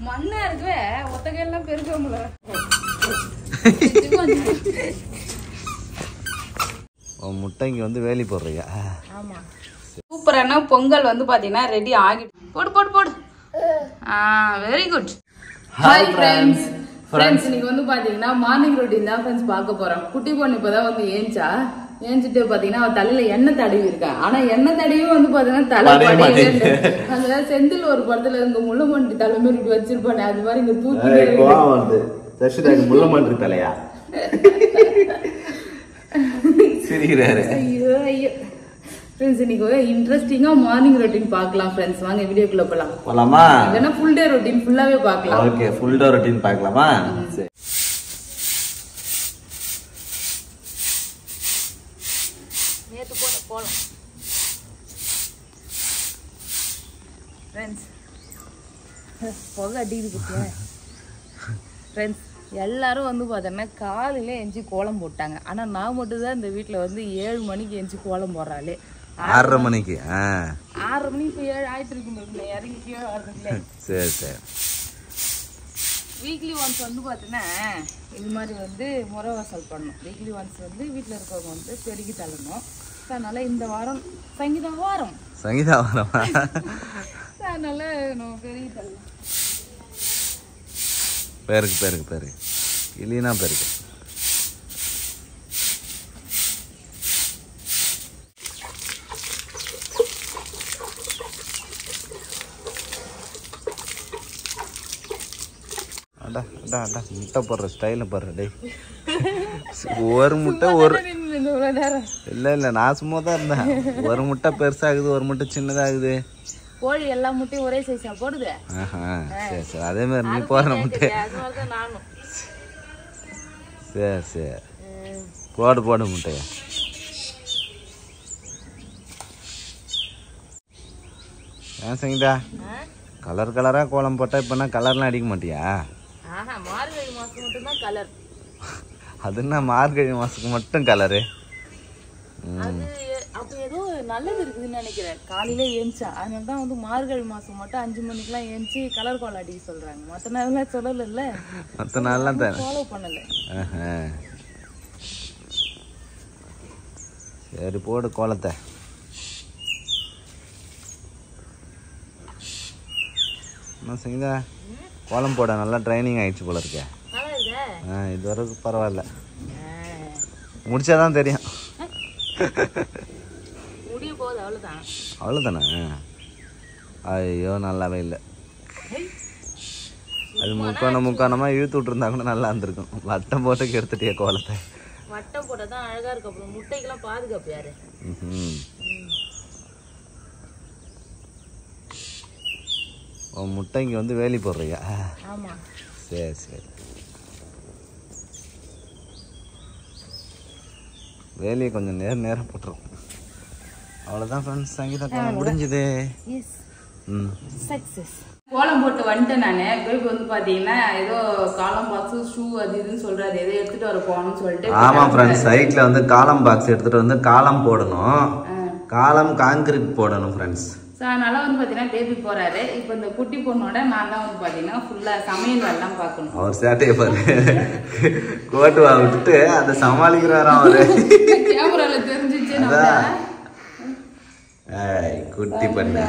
மண்ணா இருக்குவே ஒத்தகையெல்லாம் பெருக்க முடியல. முட்டை இங்க வந்து வேலி போடுறீங்க. ஆமா சூப்பரான பொங்கல் வந்து பாத்தீங்கன்னா ரெடி ஆகிட்டு. போடு போடு போடு. Very good. Hi friends. Friends இன்னைக்கு வந்து பாத்தீங்கன்னா மார்னிங் ரொட்டீன் தான் ஃப்ரெண்ட்ஸ் பார்க்க போறோம். குட்டி பொண்ணு இப்பதான் வந்து ஏஞ்சிட்டு பாத்தீங்கன்னா அவ தலையில எண்ணெய் தடவி இருக்கா. ஆனா எண்ணெய் தடவியும் வந்து பாத்தீங்கன்னா தலை படையில அதுல செந்தில் ஒரு படத்துல இங்க முள்ளமண்டி தலைமை இப்படி வச்சிருப்பானே அது மாதிரி இங்க தூக்கி முள்ளமண்டி தலையா சிரிக்கிறாரு. ஐயோ ஐயோ ஃப்ரெண்ட்ஸ் இன்னைக்கு இன்ட்ரெஸ்டிங்கா மார்னிங் ரொட்டீன் பார்க்கலாம் ஃப்ரெண்ட்ஸ். வாங்க வீடியோக்குள்ள போலாமா? இல்லனா ஃபுல் டே ரொட்டீன் ஃபுல்லாவே பார்க்கலாம். ஓகே ஃபுல் டே ரொட்டீன் பார்க்கலாமா? சரி நேத்து போலாம் ஃப்ரெண்ட்ஸ். பொக அடிக்குது பத்தியா ஃப்ரெண்ட்ஸ். எல்லாரும் வந்து பார்த்தோன்னா காலையில எஞ்சி கோலம் போட்டாங்க. ஆனா நான் மட்டும் தான் இந்த வீட்டுல வந்து 7 மணிக்கு எஞ்சி கோலம் போடுறாளே. 6:30 மணிக்கு 6:30 மணி இப்போ 7 ஆயிட்டு இருக்கு. இறங்கி சரி சரி. வீக்லி ஒன்ஸ் வந்து பார்த்தீங்கன்னா இது மாதிரி வந்து முறை வாசல் பண்ணணும். வீக்லி ஒன்ஸ் வந்து வீட்டில் இருக்கவங்க வந்து பெருகி தள்ளணும். அதனால இந்த வாரம் சங்கீதா வாரம் அதனால நம்ம பெருகி தள்ளணும். பேருக்கு இல்லைன்னா பேருக்கு முட்டை போடுற ஸ்டைல பாரு டே. ஒரு முட்டை இல்ல நான் சும்மா தான் இருந்தேன். ஒரு முட்டை பெருசாகுது, ஒரு முட்டை சின்னதாகுது. கோழி எல்லா முட்டையும் ஒரே சைஸா போடுது. சரி சரி அதே மாதிரி நீ போடுற முட்டை சரி சரி போடு முட்டைய. ஏன் சங்கீதா கலர் கலரா கோலம் போட்டா இப்ப கலர்லாம் அடிக்க மாட்டியா? மார்கழி மாசம் மட்டும் தான் கலர். அது என்ன மார்கழி மாசத்துக்கு மட்டும் கலரு? அப்ப ஏதோ நல்லது இருக்குதுன்னு நினைக்கிறேன். காலையில ஏஞ்சா அதனால தான் வந்து மார்கழி மாசம் மட்டும் 5 மணிக்கெல்லாம் ஏஞ்சி கலர் கோலம் அடிக்க சொல்றாங்க. மற்ற நாள்லாம் சொல்லல. மற்ற நாள்லாம் ஃபாலோ பண்ணல. சரி போடு கோலத்தை. சங்கீதா கோலம் போட நல்லா ட்ரைனிங் ஆயிடுச்சு போல இருக்கே. இது வரைக்கும் பரவாயில்ல. முடிச்சாதான் தெரியும். அவ்வளோதானே? ஐயோ நல்லாவே இல்லை. அது முக்காணமா இழுத்து விட்டுருந்தா கூட நல்லா இருந்திருக்கும். வட்டம் போட்டு கெடுத்துட்டிய கோலத்தை. வட்டம் போட்டதான் அழகா இருக்கு. அப்புறம் முட்டைக்கெல்லாம் பாதுகாப்பு யாரு? முட்டை இங்க வந்து வேலி போடுறீங்க. ஆமா சரி சரி. வேலியை கொஞ்சம் நேரம் போட்டுரும். அவ்வளோதான் ஃப்ரெண்ட்ஸ். சங்கீதா கோலம் முடிஞ்சுது. கோலம் போட்டு வந்துட்டேன் நானு. பேபி வந்து பாத்தீங்கன்னா ஏதோ காலம் பாக்ஸ் ஷூ அது இதுன்னு சொல்றாரு. எதை எடுத்துட்டு வர போகணும்னு சொல்லிட்டு. ஆமா ஃப்ரெண்ட்ஸ் சைட்ல வந்து காலம் பாக்ஸ் எடுத்துட்டு வந்து காலம் போடணும். காலம் கான்கிரீட் போடணும் ஃப்ரெண்ட்ஸ். ஸோ அதனால வந்து பார்த்தீங்கன்னா பேபி போறாரு. இப்போ இந்த குட்டி பொண்ணோட நான் தான் வந்து பார்த்தீங்கன்னா ஃபுல்லாக சமையல் வேலைலாம் பார்க்கணும். அவர் சேட்டையை பாரு. கோட்டு விட்டுட்டு அதை சமாளிக்கிறாரா அவரு. கேமரால தெரிஞ்சிச்சு. குட்டி பொண்ணு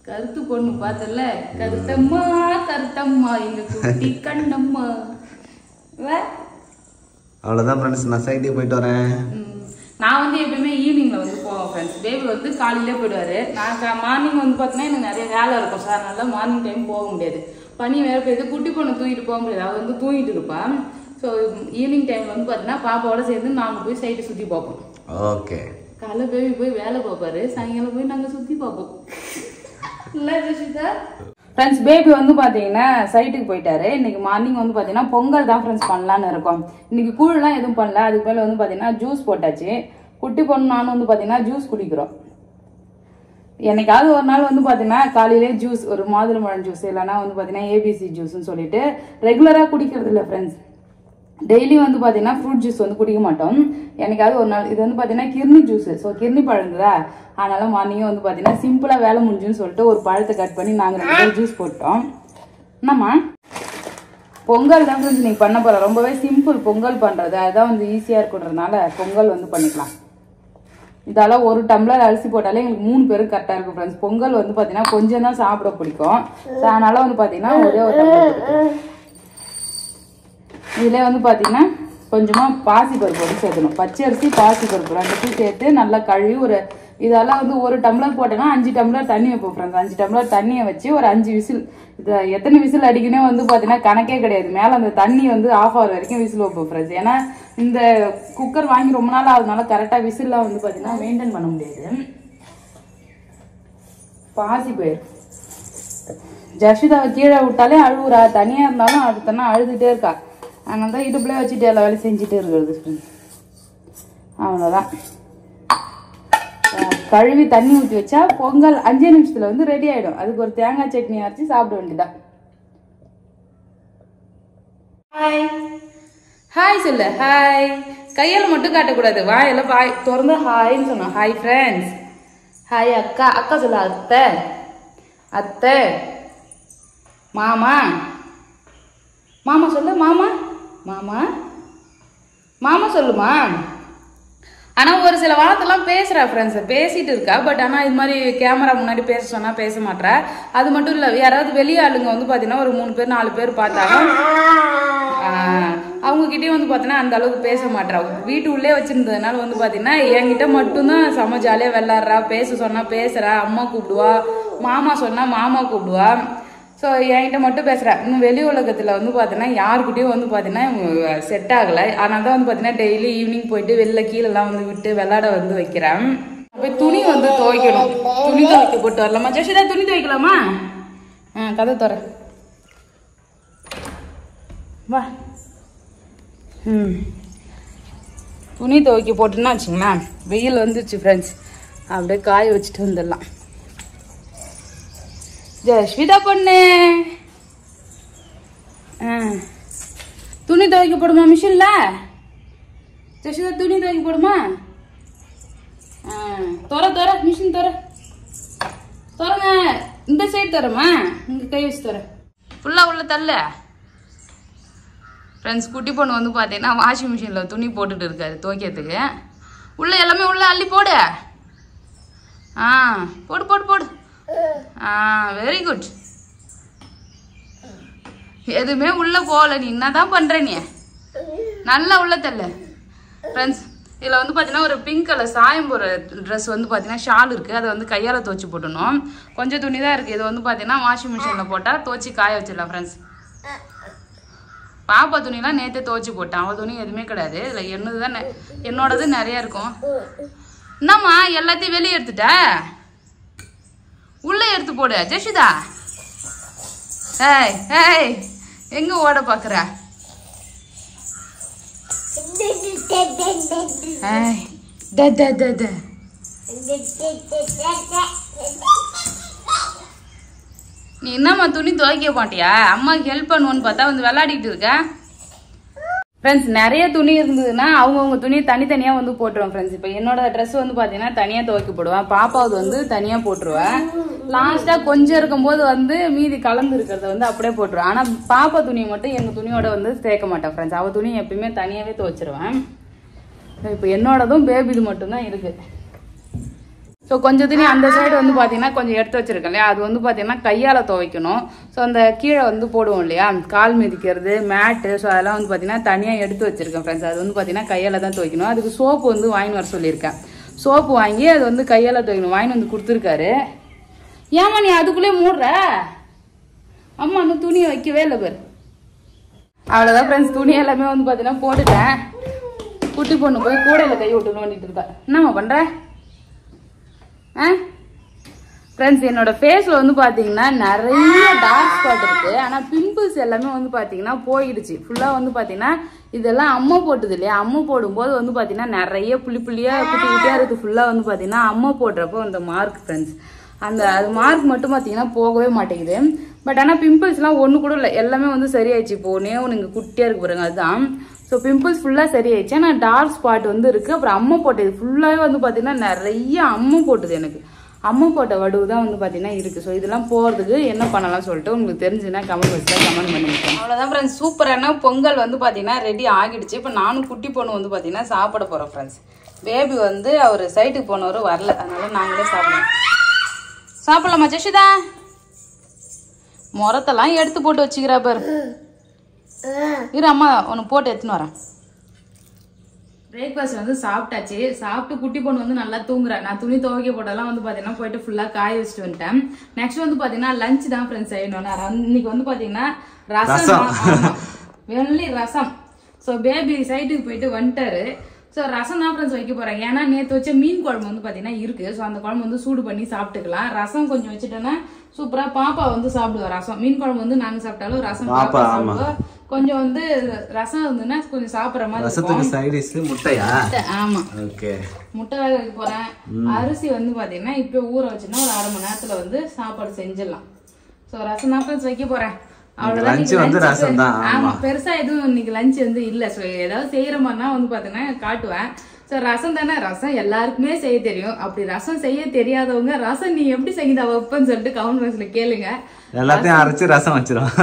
கருத்து பொண்ணு பார்த்தல. கருத்தம்மா எங்க குட்டி கண்ணம்மா. அவ்வளோதான் ஃப்ரெண்ட்ஸ். நான் சைட்டுக்கு போயிட்டு வரேன். நான் வந்து எப்பயுமே ஈவினிங்ல வந்து போவேன் ஃப்ரெண்ட்ஸ். பேபி வந்து காலையிலே போயிடுவாரு. நான் மார்னிங் வந்து பார்த்தீங்கன்னா எனக்கு நிறைய வேலை இருக்கும் சார். அதனால மார்னிங் டைம் போக முடியாது. பனி வேற போயிடுது. குட்டி பொண்ணு தூக்கிட்டு போக முடியாது. அவள் வந்து தூங்கிட்டு இருப்பான். ஸோ ஈவினிங் டைம் வந்து பார்த்தீங்கன்னா பாப்பாவோட சேர்ந்து நாங்கள் போய் சைட்டு சுற்றி பார்ப்போம். ஓகே. காலைல பேபி போய் வேலை பார்ப்பாரு. சாயங்காலம் போய் நாங்கள் சுற்றி பார்ப்போம். இல்லை ஜெஷிதா ஃப்ரெண்ட்ஸ். பேபி வந்து பார்த்தீங்கன்னா சைட்டுக்கு போயிட்டாரு. இன்னைக்கு மார்னிங் வந்து பார்த்தீங்கன்னா பொங்கல் தான் ஃப்ரெண்ட்ஸ் பண்ணலான்னு இருக்கோம். இன்னைக்கு கூழ்லாம் எதுவும் பண்ணல. அதுக்கு மேலே வந்து பார்த்தீங்கன்னா ஜூஸ் போட்டாச்சு. குட்டி பொண்ணு நானும் வந்து பார்த்தீங்கன்னா ஜூஸ் குடிக்கிறோம். என்னைக்காவது ஒரு நாள் வந்து பார்த்தீங்கன்னா காலையிலே ஜூஸ் ஒரு மாதுளம்பழம் ஜூஸ் இல்லைன்னா வந்து பார்த்தீங்கன்னா ஏபிசி ஜூஸ்ன்னு சொல்லிட்டு ரெகுலராக குடிக்கிறது இல்லை ஃப்ரெண்ட்ஸ். டெய்லி வந்து பார்த்தீங்கன்னா ஃப்ரூட் ஜூஸ் வந்து குடிக்க மாட்டோம். எனக்காவது ஒரு நாள் இது வந்து பார்த்தீங்கன்னா கிர்னி ஜூஸ். ஸோ கிர்னி பழங்குதா, அதனால மார்னிங்கே வந்து பார்த்தீங்கன்னா சிம்பிளாக வேலை முடிஞ்சுன்னு சொல்லிட்டு ஒரு பழத்தை கட் பண்ணி நாங்கள் 2 பேரும் ஜூஸ் போட்டோம். என்னம்மா பொங்கல் தான் ஃப்ரெண்ட்ஸ் நீங்கள் பண்ண போகிற, ரொம்பவே சிம்பிள் பொங்கல் பண்ணுறது, அதுதான் வந்து ஈஸியாக இருக்குன்றதுனால பொங்கல் வந்து பண்ணிக்கலாம். இதெல்லாம் 1 டம்ளர் அரிசி போட்டாலே எங்களுக்கு 3 பேருக்கு கரெக்டாக இருக்கும் ஃப்ரெண்ட்ஸ். பொங்கல் வந்து பார்த்தீங்கன்னா கொஞ்சம் தான் சாப்பிட பிடிக்கும். ஸோ அதனால வந்து பார்த்தீங்கன்னா ஒரே ஒரு டம்ளர். இதில் வந்து பார்த்தீங்கன்னா கொஞ்சமாக பாசிப்பருப்பு வந்து சேர்க்கணும். பச்சை அரிசி பாசிப்பருப்பு 2 சேர்த்து நல்லா கழுவி ஒரு இதெல்லாம் வந்து 1 டம்ளர் போட்டேன்னா 5 டம்ளர் தண்ணி வைப்போம் ஃப்ரெண்ட்ஸ். 5 டம்ளர் தண்ணியை வச்சு ஒரு 5 விசில், இது எத்தனை விசில் அடிக்கணும் வந்து பார்த்தீங்கன்னா கணக்கே கிடையாது. மேலே அந்த தண்ணி வந்து ஆஃப் ஆகிற வரைக்கும் விசில் வைப்போம் ஃப்ரெண்ட்ஸ். ஏன்னா இந்த குக்கர் வாங்கி ரொம்ப நாள் ஆகுதுனால கரெக்டாக விசில்லாம் வந்து பார்த்தீங்கன்னா மெயின்டைன் பண்ண முடியாது. பாசிப்பயிர் ஜஷிதாவை கீழே விட்டாலே அழுவுறா, தனியாக இருந்தாலும் அடுத்தனா அழுதுகிட்டே இருக்கா. அதனால தான் இடுப்புலேயே வச்சுட்டு எல்லா வேலையும் செஞ்சுட்டே இருக்கிறது. அவ்வளோதான். கழுவி தண்ணி ஊற்றி வச்சா பொங்கல் 5 நிமிஷத்துல வந்து ரெடி ஆயிடும். அதுக்கு ஒரு தேங்காய் சட்னி அரைச்சி சாப்பிட வேண்டியதான். ஹாய் ஹாய் சொல்லு. ஹாய் கையால் மட்டும் காட்டக்கூடாது, வாயெல்லாம் வாய் திறந்து ஹாய்ன்னு சொன்னோம். Hi friends. ஹாய் அக்கா. அக்கா சொல்லு. அத்தை அத்தை. மாமா மாமா சொல்லு. மாமா மாமா மாமா சொல்லுமா. ஆனால் ஒரு சில வார்த்தைலாம் பேசுகிறா ஃப்ரெண்ட்ஸ், பேசிட்டு இருக்கா. பட் ஆனால் இது மாதிரி கேமரா முன்னாடி பேச சொன்னால் பேச மாட்டா. அது மட்டும் இல்லை, யாராவது வெளியே ஆளுங்க வந்து பார்த்தீங்கன்னா ஒரு 3 பேர் 4 பேர் பார்த்தாலும் அவங்ககிட்டயும் வந்து பார்த்தீங்கன்னா அந்த அளவுக்கு பேச மாட்டா. வீட்டு உள்ளே வச்சிருந்ததுனால வந்து பார்த்தீங்கன்னா என்கிட்ட மட்டும்தான் செம்ம ஜாலியாக விளாட்றா. பேச சொன்னால் பேசுகிறா, அம்மா கூப்பிடுவா, மாமா சொன்னால் மாமா கூப்பிடுவா. ஸோ என்கிட்ட மட்டும் பேசுகிறேன். இன்னும் வெளி உலகத்தில் வந்து பார்த்தீங்கன்னா யாருக்கிட்டையும் வந்து பார்த்தீங்கன்னா செட் ஆகலை. அதனால தான் வந்து பார்த்தீங்கன்னா டெய்லி ஈவினிங் போயிட்டு வெளில கீழெல்லாம் வந்து விட்டு விளாட வந்து வைக்கிறேன். போய் துணி வந்து துவைக்கணும். துணி துவைக்க போட்டு வரலாமா ஜஷிதா? துணி துவைக்கலாமா? கதை தர வா. துணி துவைக்க போட்டுன்னா வச்சுங்களேன், வெயில் வந்துச்சு ஃப்ரெண்ட்ஸ், அப்படியே காய வச்சுட்டு வந்துடலாம். ஜஸ்விதா பொண்ணு துணி துவைக்க போடுமா மிஷின்ல? ஜஸ்விதா துணி துவைக்க போடுமா? தொற மிஷின் திறங்க. இந்த சைடு தரமா, இங்க கை வச்சு தர. ஃபுல்லா உள்ள தள்ள ஃப்ரெண்ட்ஸ். குட்டி பொண்ணு வந்து பார்த்தீங்கன்னா வாஷிங் மிஷினில் துணி போட்டுட்டு இருக்காரு துவைக்கிறதுக்கு. உள்ள எல்லாமே உள்ள அள்ளி போடு. போடு போடு போடு. Very good. எதுவுமே உள்ள போகல. நீ என்னதான் பண்ற? நீ நல்லா உள்ள தள்ள ஃப்ரெண்ட்ஸ். இதில் வந்து பார்த்தீங்கன்னா ஒரு பிங்க் கலர் சாயம் போகிற ட்ரெஸ் வந்து பார்த்தீங்கன்னா ஷால் இருக்குது. அதை வந்து கையால் துவச்சி போட்டணும். கொஞ்சம் துணி தான் இருக்குது. இது வந்து பார்த்தீங்கன்னா வாஷிங் மிஷினில் போட்டால் துவச்சி காய வச்சிடலாம் ஃப்ரெண்ட்ஸ். பாப்பா துணிலாம் நேற்றே துவச்சி போட்டேன். அவள் துணி எதுவுமே கிடையாது. இதில் என்னோடது நிறையா இருக்கும். என்னம்மா எல்லாத்தையும் வெளியே எடுத்துட்ட? உள்ள எடுத்து போடு ஜஷிதா. எங்க ஓட பாக்குற? நீ என்னம்மா துணி துவைக்க மாட்டியா? அம்மாக்கு ஹெல்ப் பண்ணுவோன்னு பார்த்தா வந்து விளையாடிட்டு இருக்க. ஃப்ரெண்ட்ஸ் நிறைய துணி இருந்ததுன்னா அவங்கவுங்க துணியை தனித்தனியாக வந்து போட்டுருவேன் ஃப்ரெண்ட்ஸ். இப்போ என்னோட ட்ரெஸ் வந்து பார்த்தீங்கன்னா தனியாக துவைக்க போடுவேன். பாப்பாவது வந்து தனியாக போட்டுருவேன். லாஸ்ட்டாக கொஞ்சம் இருக்கும்போது வந்து மீதி கலந்து இருக்கிறத வந்து அப்படியே போட்டுருவேன். ஆனால் பாப்பா துணியை மட்டும் எங்கள் துணியோட வந்து சேர்க்க மாட்டேன் ஃப்ரெண்ட்ஸ். அவள் துணி எப்பயுமே தனியாகவே துவைச்சிருவேன். இப்போ என்னோடதும் பேபிது மட்டும்தான் இருக்குது. ஸோ கொஞ்சம் துணி அந்த சைடு வந்து பார்த்தீங்கன்னா கொஞ்சம் எடுத்து வச்சிருக்கேன் இல்லையா, அது வந்து பார்த்தீங்கன்னா கையால் துவைக்கணும். ஸோ அந்த கீழே வந்து போடுவோம் இல்லையா கால் மிதிக்கிறது மேட்டு, ஸோ அதெல்லாம் வந்து பார்த்தீங்கன்னா தனியாக எடுத்து வச்சிருக்கேன் ஃப்ரெண்ட்ஸ். அது வந்து பார்த்தீங்கன்னா கையால் தான் துவைக்கணும். அதுக்கு சோப்பு வந்து வாங்கின்னு வர சொல்லியிருக்கேன். சோப்பு வாங்கி அது வந்து கையால் துவைக்கணும். வாங்கின்னு வந்து கொடுத்துருக்காரு. ஏமா நீ அதுக்குள்ளே மூடுற? அம்மா இன்னும் துணியை வைக்கவே இல்லை பேர். அவ்வளோதான் ஃப்ரெண்ட்ஸ். துணி எல்லாமே வந்து பார்த்தீங்கன்னா போட்டுட்டேன். குட்டி பொண்ணு போய் கூடையில் கை விட்டு நோண்டிட்டு இருக்கா. என்னம்மா பண்ணுற? ஃப்ரெண்ட்ஸ் என்னோட ஃபேஸில் வந்து பார்த்தீங்கன்னா நிறைய டார்க் ஸ்பாட் இருக்குது. ஆனால் பிம்பிள்ஸ் எல்லாமே வந்து பார்த்தீங்கன்னா போயிடுச்சு ஃபுல்லாக. வந்து பார்த்தீங்கன்னா இதெல்லாம் அம்மா போட்டது இல்லையா, அம்மா போடும்போது வந்து பார்த்தீங்கன்னா நிறைய புள்ளியாக குட்டி குட்டியாக இருக்குது. ஃபுல்லாக வந்து பார்த்தீங்கன்னா அம்மா போடுறப்போ அந்த மார்க் ஃப்ரெண்ட்ஸ், அது மார்க் மட்டும் பார்த்தீங்கன்னா போகவே மாட்டேங்குது. பட் ஆனால் பிம்பிள்ஸ்லாம் ஒன்று கூட இல்லை, எல்லாமே வந்து சரியாயிடுச்சு. இப்போ ஒன்று இங்கே குட்டியாக இருக்கு பாருங்க, அதுதான். ஸோ பிம்பிள்ஸ் ஃபுல்லாக சரியாயிடுச்சு. ஆனால் டார்க் ஸ்பாட் வந்து இருக்குது. அப்புறம் அம்மை போட்டது ஃபுல்லாகவே வந்து பார்த்தீங்கன்னா நிறைய அம்மை போட்டுது. எனக்கு அம்மை போட்ட வடுவு தான் வந்து பார்த்தீங்கன்னா இருக்குது. ஸோ இதெல்லாம் போகிறதுக்கு என்ன பண்ணலாம் சொல்லிட்டு உங்களுக்கு தெரிஞ்சுன்னா கமெண்ட் பாக்ஸில் கமெண்ட் பண்ணிவிட்டேன். அவ்வளோதான் ஃப்ரெண்ட்ஸ். சூப்பரான பொங்கல் வந்து பார்த்தீங்கன்னா ரெடி ஆகிடுச்சு. இப்போ நானும் குட்டி பொண்ணு வந்து பார்த்தீங்கன்னா சாப்பிட போகிறோம் ஃப்ரெண்ட்ஸ். பேபி வந்து அவர் சைட்டுக்கு போனவர் வரல, அதனால நாங்களே சாப்பிடுவோம். சாப்பிடலாமா ஜெஷிதா? முரத்தெல்லாம் எடுத்து போட்டு வச்சுக்கிறா பாரு. இரு அம்மா ஒன்று போட்டு எடுத்துன்னு வரேன். பிரேக்ஃபாஸ்ட் வந்து சாப்பிட்டாச்சு. சாப்பிட்டு குட்டி பொண்ணு வந்து நல்லா தூங்குறேன். நான் துணி துவைக்க போட்டெல்லாம் வந்து பார்த்தீங்கன்னா போயிட்டு ஃபுல்லாக காய வச்சுட்டு வந்துட்டேன். நெக்ஸ்ட் வந்து பார்த்தீங்கன்னா லஞ்ச் தான் ஃப்ரெண்ட்ஸ் செய்யணும். இன்னைக்கு வந்து பார்த்தீங்கன்னா ரசம், வெள்ளி ரசம். ஸோ பேபி சைட்டுக்கு போயிட்டு வந்துட்டாரு. ஸோ ரசம் தான் ஃப்ரெண்ட்ஸ் வைக்க போகிறேன். ஏன்னா நேற்று வச்ச மீன் குழம்பு வந்து பார்த்தீங்கன்னா இருக்குது. ஸோ அந்த குழம்பு வந்து சூடு பண்ணி சாப்பிட்டுக்கலாம். ரசம் கொஞ்சம் வச்சுட்டோன்னா சூப்பராக பாப்பா வந்து சாப்பிடுவோம். ரசம் மீன் குழம்பு வந்து நாங்கள் சாப்பிட்டாலும் ரசம் பாப்பா சாப்பிடுவோம். கொஞ்சம் வந்து ரசம் இருந்துன்னா கொஞ்சம் சாப்பிட்ற மாதிரி. ரசத்துக்கு சைடு டிஷ் முட்டையா? ஆமா, ஓகே. முட்டை வேக வைக்க போறேன். அரிசி வந்து பாத்தீங்கன்னா இப்போ ஊற வச்சுன்னா ஒரு 1/2 மணி நேரத்துல வந்து சாப்பாடு செஞ்சிடலாம். ஸோ ரசம் தான் ஃப்ரெண்ட்ஸ் வைக்க போறேன். அவ்வளவுதான். ஆமா, பெருசா எதுவும் இன்னைக்கு லஞ்ச் வந்து இல்ல. ஸோ ஏதாவது செய்யற மாதிரினா வந்து பாத்தீங்கன்னா காட்டுவேன். ஸோ ரசம் தானே, ரசம் எல்லாருக்குமே செய்ய தெரியும். அப்படி ரசம் செய்ய தெரியாதவங்க ரசம் நீ எப்படி செய்யுதா வைப்பன்னு சொல்லிட்டு கமெண்ட் பாக்ஸ்ல கேளுங்க. எல்லாத்தையும் அரைச்சு ரசம் வச்சிரும்.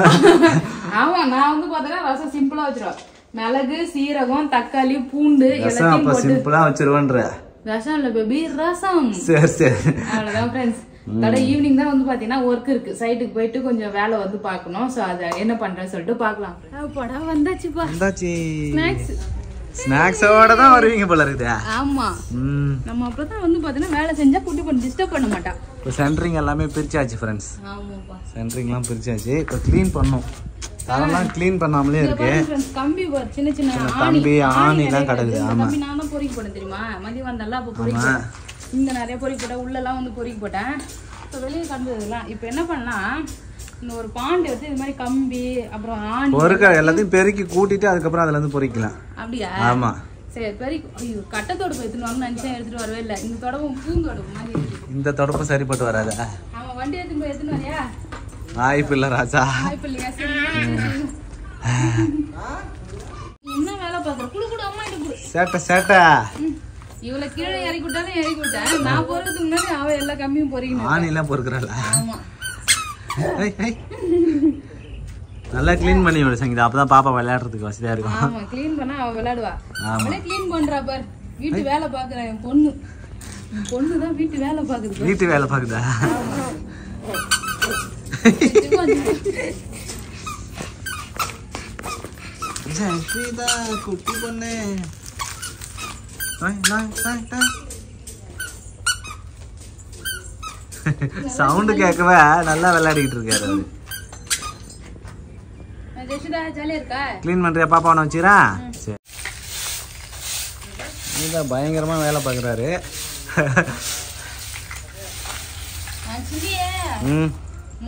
ஆமா, நான் வந்து பாத்தீங்கன்னா ரசம் சிம்பிளா வச்சிருவேன். மிளகு, சீரகம், தக்காளி, பூண்டு எல்லாத்தையும் போட்டு சிம்பிளா வச்சிருவேன்ற. ரசம் இல்ல பேபி, ரசம். சரி சரி, அவ்வளவுதான் ஃப்ரெண்ட்ஸ். கடை ஈவினிங் தான் வந்து பாத்தீங்கன்னா ஒர்க் இருக்கு. சைட்டுக்கு போயிட்டு கொஞ்சம் வேலை வந்து பாக்கணும். சோ அத என்ன பண்றேன்னு சொல்லிட்டு பாக்கலாம். படம் வந்தாச்சுப்பா. வந்தாச்சு. ஸ்நாக்ஸோட தான் வருவீங்க போல இருக்குது. ஆமா, நம்ம அப்பதான் வந்து பாத்தீங்கன்னா வேலை செஞ்சா குட்டி பண்ணி டிஸ்டர்ப் பண்ண மாட்டான். இப்போ சென்டரிங் எல்லாமே பிரிச்சாச்சு ஃப்ரெண்ட்ஸ். ஆமாப்பா, சென்டரிங்லாம் பிரிச்சாச்சு. இப்போ க்ளீன் பண்ணோம். அதெல்லாம் க்ளீன் பண்ணாமலே இருக்கு. கம்பி சின்ன சின்ன கம்பி ஆணிலாம் கிடக்குது. ஆமா, கம்பி நான் தான் பொறுக்கி போட்டேன் தெரியுமா? மதியம் வந்தால அப்போ பொறுக்கி இங்க நிறைய பொறுக்கி போட்டேன். உள்ளெல்லாம் வந்து பொறுக்கி போட்டேன். இப்போ வெளியே கடந்ததுலாம் இப்போ என்ன பண்ணா, இந்த ஒரு பாண்டு எடுத்து இது மாதிரி கம்பி அப்புறம் ஆணி பொறுக்க எல்லாத்தையும் பெருக்கி கூட்டிட்டு அதுக்கப்புறம் அதுல இருந்து பொறிக்கலாம். அப்படியா? ஆமா. சரி, பெருக்கி. ஐயோ, கட்டத்தோடு போய் எடுத்துன்னு வாங்க நினைச்சேன், எடுத்துட்டு வரவே இல்லை. இந்த தொடவும் பூந்தோடவு மாதிரி இருக்கு. இந்த தொடப்பும் சரிப்பட்டு வராது. ஆமா, வண்டி எடுத்துன்னு போய் எடுத்துன்னு வரியா? வாய்ப்பு இல்ல ராஜா, வாய்ப்பு இல்லையா? சரி, என்ன வேலை பாக்குற? குடு குடு, அம்மா கிட்ட குடு. சேட்டை சேட்டை. இவளை கீழே இறக்கி விட்டாலும் இறக்கி விட்டேன். நான் போறதுக்கு முன்னாடி அவ எல்லா கம்மியும் பொறிக்கணும். ஆணி எல்லாம் பொறுக்குறல. ஆமா, நல்லா கிளீன் பண்ணி விடு சங்கீதா, அப்பதான் பாப்பா விளையாடுறதுக்கு வசதியா இருக்கும். ஆமா, கிளீன் பண்ணா அவ விளையாடுவா. அவளே கிளீன் பண்றா பார். வீட்டு வேலை பாக்குறேன் என் பொண்ணு. என் பொண்ணு தான் வீட்டு வேலை பாக்குது. வீட்டு வேலை பாக்குதா? குட்டி பொண்ணு சவுண்ட் கேட்கவே நல்லா விளையாடிக்கிட்டு இருக்காரு. கிளீன் பண்றியா பாப்பா? ஒன்று வச்சுக்கிறா. சரி, நீதான் பயங்கரமா வேலை பாக்குறாரு.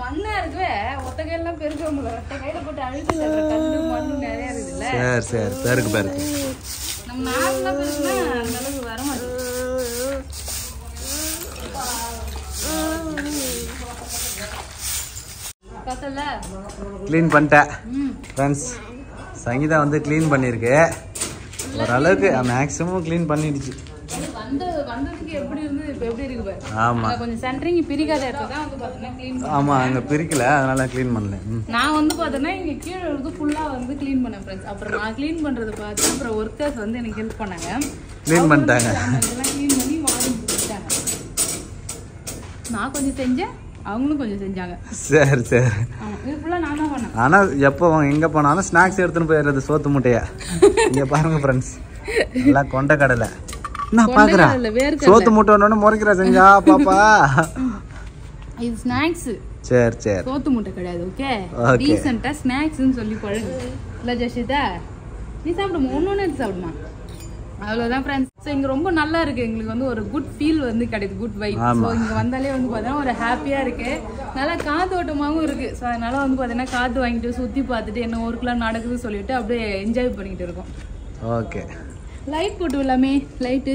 மண்ணா இருக்குவே, ஒத்த கையெல்லாம் பெருக்க முடியல. ஒத்த கையில போட்டு அழுத்து கல்லு மண்ணு நிறைய இருக்குல்ல. சரி சரி, பெருக்கு பெருக்கு. நம்ம நார்மலா பெருக்குனா அந்த அளவுக்கு வர மாட்டேங்குது. கிளீன் பண்ணிட்டேன் ஃப்ரெண்ட்ஸ். சங்கீதா வந்து கிளீன் பண்ணியிருக்கு ஓரளவுக்கு. மேக்ஸிமம் கிளீன் பண்ணிடுச்சு. ஆமா, கொஞ்சம் சென்டரிங் பிரிக்காத இடத்துல தான் வந்து பாத்தீங்கன்னா க்ளீன் பண்ணேன். ஆமா, அங்க பிரிக்கல, அதனால க்ளீன் பண்ணல. நான் வந்து பாத்தீங்கன்னா இங்க கீழ இருந்து ஃபுல்லா வந்து க்ளீன் பண்ணேன் ஃப்ரெண்ட்ஸ். அப்புறம் நான் க்ளீன் பண்றது பார்த்து அப்புறம் ஒர்க்கர்ஸ் வந்து எனக்கு ஹெல்ப் பண்ணாங்க. க்ளீன் பண்ணிட்டாங்க. இதெல்லாம் க்ளீன் பண்ணி வாங்கி கொடுத்தாங்க. நான் கொஞ்சம் செஞ்சேன், அவங்களும் கொஞ்சம் செஞ்சாங்க. சரி சரி. இது ஃபுல்லா நான் தான் பண்ணேன். ஆனா எப்போ எங்க போனாலும் ஸ்நாக்ஸ் எடுத்துன்னு போயிடுறது, சோத்து மூட்டையா. இங்க பாருங்க ஃப்ரெண்ட்ஸ், நல்லா கொண்ட கடலை. நான் பாக்குறேன் சோத்து மூட்டை முறைக்கிற செஞ்சா பாப்பா. இது ஸ்நாக்ஸ். சரி சரி, சோத்து மூட்டை கிடையாது. ஓகே, டீசென்ட்டா ஸ்நாக்ஸ்னு சொல்லி பழகு. இல்ல ஜஷிதா, நீ சாப்பிடுமா? ஒன்னொன்னு எடுத்து சாப்பிடுமா? அவ்வளவுதான் ஃப்ரெண்ட்ஸ். ஸோ இங்க ரொம்ப நல்லா இருக்கு. எங்களுக்கு வந்து ஒரு குட் ஃபீல் வந்து கிடைக்குது, குட் வைப். ஸோ இங்க வந்தாலே வந்து பார்த்தீங்கன்னா ஒரு ஹாப்பியா இருக்கு. நல்லா காத்தோட்டமாகவும் இருக்கு. ஸோ அதனால வந்து பார்த்தீங்கன்னா காத்து வாங்கிட்டு சுத்தி பார்த்துட்டு என்ன ஒர்க்லாம் நடக்குதுன்னு சொல்லிட்டு அப்படியே என்ஜாய் பண்ணிக்கிட்டு இருக்கோம். ஓகே, லைட் போட்டு எல்லாமே லைட்டு